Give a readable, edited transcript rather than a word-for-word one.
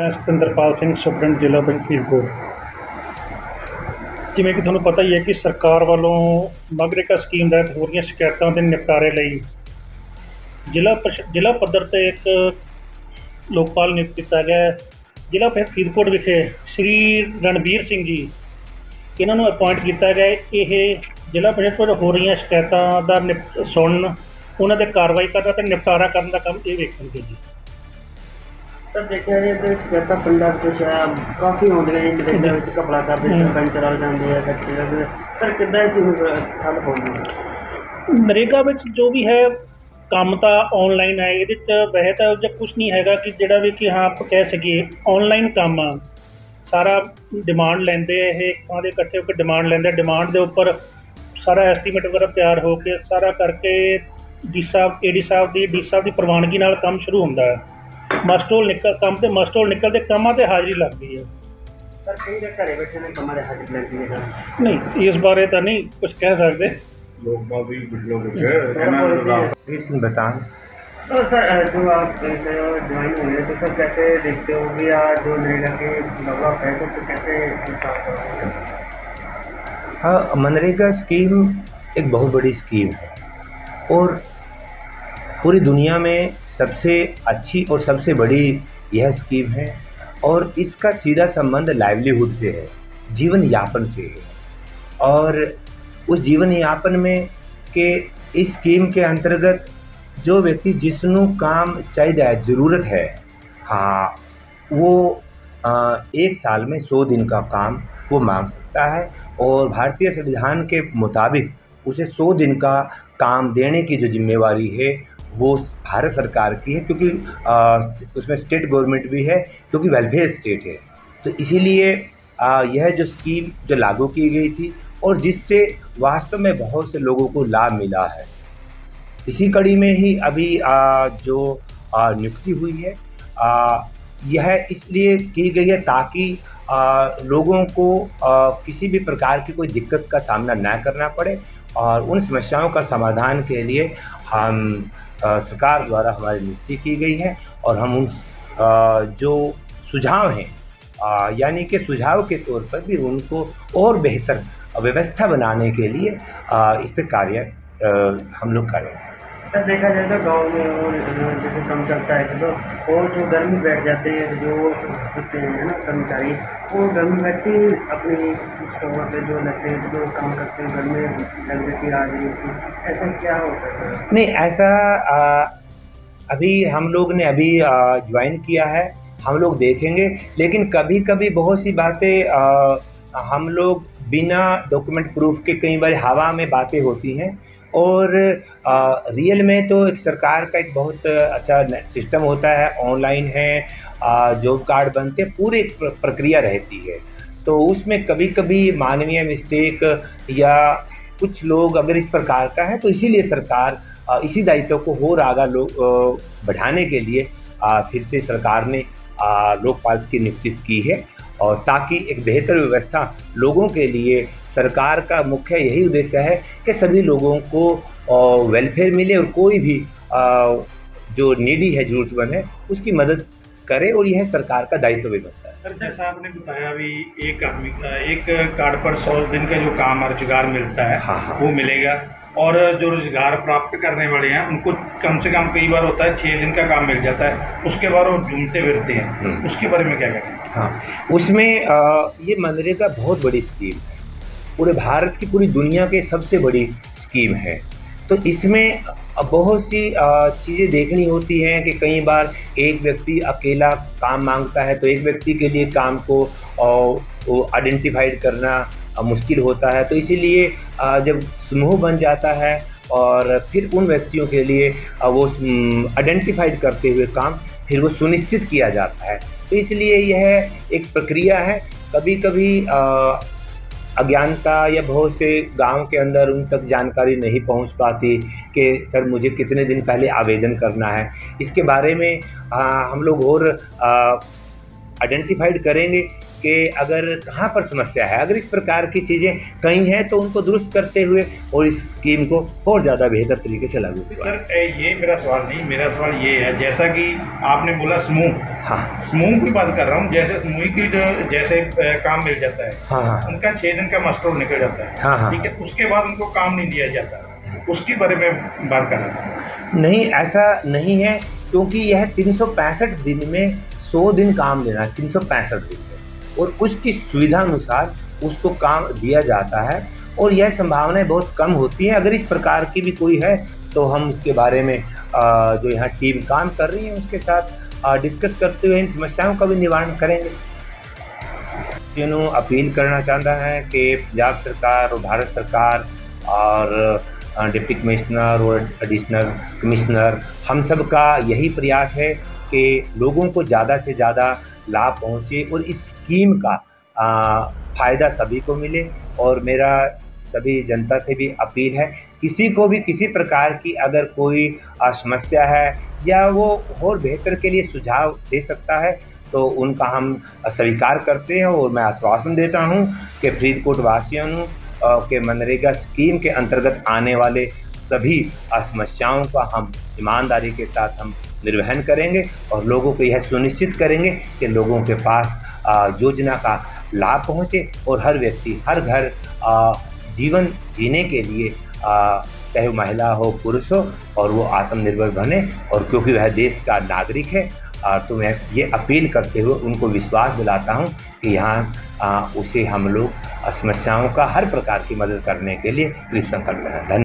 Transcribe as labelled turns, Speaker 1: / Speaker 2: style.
Speaker 1: मैं ਸਤਿੰਦਰਪਾਲ ਸਿੰਘ ਸੁਪਰਡੈਂਟ ਜ਼ਿਲ੍ਹਾ ਬੈਂਕ ਫਰੀਦਕੋਟ। ਜਿਵੇਂ ਕਿ ਤੁਹਾਨੂੰ ਪਤਾ ਹੀ ਹੈ ਕਿ ਸਰਕਾਰ ਵੱਲੋਂ ਮਗਨਰੇਗਾ ਸਕੀਮ ਤਹਿਤ ਹੋ ਰਹੀਆਂ ਸ਼ਿਕਾਇਤਾਂ ਦੇ ਨਿਪਟਾਰੇ ਲਈ ਜ਼ਿਲ੍ਹਾ ਪੱਧਰ 'ਤੇ ਇੱਕ ਲੋਕਪਾਲ ਨਿਯੁਕਤ ਕੀਤਾ ਗਿਆ ਹੈ। ਜ਼ਿਲ੍ਹਾ ਫਰੀਦਕੋਟ ਵਿਖੇ ਸ਼੍ਰੀ ਰਣਬੀਰ ਸਿੰਘ ਜੀ ਇਹਨਾਂ ਨੂੰ ਅਪੁਆਇੰਟ ਕੀਤਾ ਗਿਆ। ਇਹ ਜ਼ਿਲ੍ਹਾ ਫਰੀਦਕੋਟ ਹੋ ਰਹੀਆਂ ਸ਼ਿਕਾਇਤਾਂ ਦਾ ਸੁਣਨ, ਉਹਨਾਂ 'ਤੇ ਕਾਰਵਾਈ ਕਰਨ ਅਤੇ ਨਿਪਟਾਰਾ ਕਰਨ ਦਾ ਕੰਮ ਇਹ ਵੇਖਣਗੇ ਜੀ।
Speaker 2: सर देखा जाए तो शिकायत पिंडा काफ़ी आँदियाँ जी नरेगा घपला करते सरपंच चल जाते हैं सर कि हल होगी
Speaker 1: नरेगा जो भी है काम तो ऑनलाइन है। ये वैसे तो जो कुछ नहीं हैगा कि जोड़ा भी कि हाँ आप कह सकिए ऑनलाइन काम सारा डिमांड लेंदे इकट्ठे होकर डिमांड लेंदे। डिमांड के उपर सारा एस्टीमेट वगैरह तैयार होकर सारा करके डी साहब ए डी साहब की प्रवानगी नाल काम शुरू होंदा है। मस्टोल निकल काम तो मस्टोल निकलते कामां ते हाज़री लगती है।
Speaker 2: सर कई घरे बैठे ने कामां ते हाज़री लगती है
Speaker 1: नहीं इस बारे तो नहीं कुछ कह सकते।
Speaker 2: सिंह बतान तो सर जो आप ज्वाइन हुए तो सर कैसे देखते हो कि आज जो नरेगा के लगा है तो कैसे
Speaker 3: हाँ, मनरेगा स्कीम एक बहुत बड़ी स्कीम है और पूरी दुनिया में सबसे अच्छी और सबसे बड़ी यह स्कीम है और इसका सीधा संबंध लाइवलीहुड से है, जीवन यापन से है। और उस जीवन यापन में के इस स्कीम के अंतर्गत जो व्यक्ति जिसनों काम चाहिए ज़रूरत है, हाँ वो एक साल में 100 दिन का काम वो मांग सकता है और भारतीय संविधान के मुताबिक उसे 100 दिन का काम देने की जो जिम्मेवारी है वो भारत सरकार की है, क्योंकि उसमें स्टेट गवर्नमेंट भी है, क्योंकि वेलफेयर स्टेट है। तो इसीलिए यह जो स्कीम जो लागू की गई थी और जिससे वास्तव में बहुत से लोगों को लाभ मिला है, इसी कड़ी में ही अभी जो नियुक्ति हुई है यह इसलिए की गई है ताकि लोगों को किसी भी प्रकार की कोई दिक्कत का सामना न करना पड़े और उन समस्याओं का समाधान के लिए हम सरकार द्वारा हमारी नियुक्ति की गई है और हम उन जो सुझाव हैं यानी कि सुझाव के तौर पर भी उनको और बेहतर व्यवस्था बनाने के लिए इस पर कार्य हम लोग करें।
Speaker 2: सर देखा जाए तो गांव में और जैसे कम चलता है तो और जो घर में बैठ जाते हैं जो होते हैं ना कर्मचारी, वो घर में बैठ के अपनी स्टोर पे जो लगते हैं जो काम करते हैं घर में लग आ रही होती, ऐसा क्या होता है?
Speaker 3: नहीं ऐसा अभी हम लोग ने अभी ज्वाइन किया है, हम लोग देखेंगे। लेकिन कभी कभी बहुत सी बातें हम लोग बिना डॉक्यूमेंट प्रूफ के कई बार हवा में बातें होती हैं और रियल में तो एक सरकार का एक बहुत अच्छा सिस्टम होता है, ऑनलाइन है, जॉब कार्ड बनते, पूरी प्रक्रिया रहती है। तो उसमें कभी कभी मानवीय मिस्टेक या कुछ लोग अगर इस प्रकार का है तो इसीलिए सरकार इसी दायित्व को और आगे बढ़ाने के लिए फिर से सरकार ने लोकपाल की नियुक्ति की है और ताकि एक बेहतर व्यवस्था लोगों के लिए, सरकार का मुख्य यही उद्देश्य है कि सभी लोगों को वेलफेयर मिले और कोई भी जो नीडी है, ज़रूरतमंद है, उसकी मदद करे और यह सरकार का दायित्व भी बनता है।
Speaker 1: सर जैसा आपने बताया भी एक आदमी का एक कार्ड पर 100 दिन का जो काम रोजगार मिलता है,
Speaker 3: हाँ।
Speaker 1: वो मिलेगा और जो रोजगार प्राप्त करने वाले हैं उनको कम से कम कई बार होता है 6 दिन का काम मिल जाता है, उसके बाद वो ढूंढते फिरते हैं, उसके बारे में क्या कहते हैं?
Speaker 3: हाँ, उसमें ये मनरेगा बहुत बड़ी स्कीम है, पूरे भारत की पूरी दुनिया के सबसे बड़ी स्कीम है। तो इसमें बहुत सी चीज़ें देखनी होती हैं कि कई बार एक व्यक्ति अकेला काम मांगता है तो एक व्यक्ति के लिए काम को आइडेंटिफाइड करना मुश्किल होता है। तो इसीलिए जब समूह बन जाता है और फिर उन व्यक्तियों के लिए वो आइडेंटिफाइड करते हुए काम फिर वो सुनिश्चित किया जाता है। तो इसलिए यह एक प्रक्रिया है। कभी कभी अज्ञानता या बहुत से गांव के अंदर उन तक जानकारी नहीं पहुंच पाती कि सर मुझे कितने दिन पहले आवेदन करना है। इसके बारे में हम लोग और आइडेंटिफाइड करेंगे कि अगर कहाँ पर समस्या है, अगर इस प्रकार की चीज़ें कहीं हैं तो उनको दुरुस्त करते हुए और इस स्कीम को और ज़्यादा बेहतर तरीके से लागू किया।
Speaker 4: सर ये मेरा सवाल नहीं, मेरा सवाल ये है, जैसा कि आपने बोला समूह,
Speaker 3: हाँ
Speaker 4: समूह की बात कर रहा हूँ, जैसे समूह की जो जैसे काम मिल जाता है,
Speaker 3: हाँ हाँ
Speaker 4: उनका 6 दिन का मास्टर निकल जाता है,
Speaker 3: हाँ हाँ
Speaker 4: ठीक है, उसके बाद उनको काम नहीं दिया जाता, उसके बारे में बात कर रहा था।
Speaker 3: नहीं, ऐसा नहीं है, क्योंकि यह 365 दिन में 100 दिन काम लेना है, 365 दिन में, और उसकी सुविधा अनुसार उसको काम दिया जाता है। और यह संभावनाएं बहुत कम होती हैं। अगर इस प्रकार की भी कोई है तो हम इसके बारे में जो यहाँ टीम काम कर रही है उसके साथ डिस्कस करते हुए इन समस्याओं का भी निवारण करेंगे। अपील करना चाहता है कि पंजाब सरकार और भारत सरकार और डिप्टी कमिश्नर और एडिशनल कमिश्नर, हम सब का यही प्रयास है कि लोगों को ज़्यादा से ज़्यादा लाभ पहुँचे और इस स्कीम का फ़ायदा सभी को मिले। और मेरा सभी जनता से भी अपील है, किसी को भी किसी प्रकार की अगर कोई समस्या है या वो और बेहतर के लिए सुझाव दे सकता है तो उनका हम स्वीकार करते हैं। और मैं आश्वासन देता हूँ कि फरीदकोट वासियों के मनरेगा स्कीम के अंतर्गत आने वाले सभी समस्याओं का हम ईमानदारी के साथ हम निर्वहन करेंगे और लोगों को यह सुनिश्चित करेंगे कि लोगों के पास योजना का लाभ पहुँचे और हर व्यक्ति हर घर जीवन जीने के लिए चाहे वो महिला हो पुरुष हो और वो आत्मनिर्भर बने। और क्योंकि वह देश का नागरिक है तो मैं ये अपील करते हुए उनको विश्वास दिलाता हूँ कि यहाँ उसे हम लोग समस्याओं का हर प्रकार की मदद करने के लिए कृत संकल्प हैं। धन्यवाद।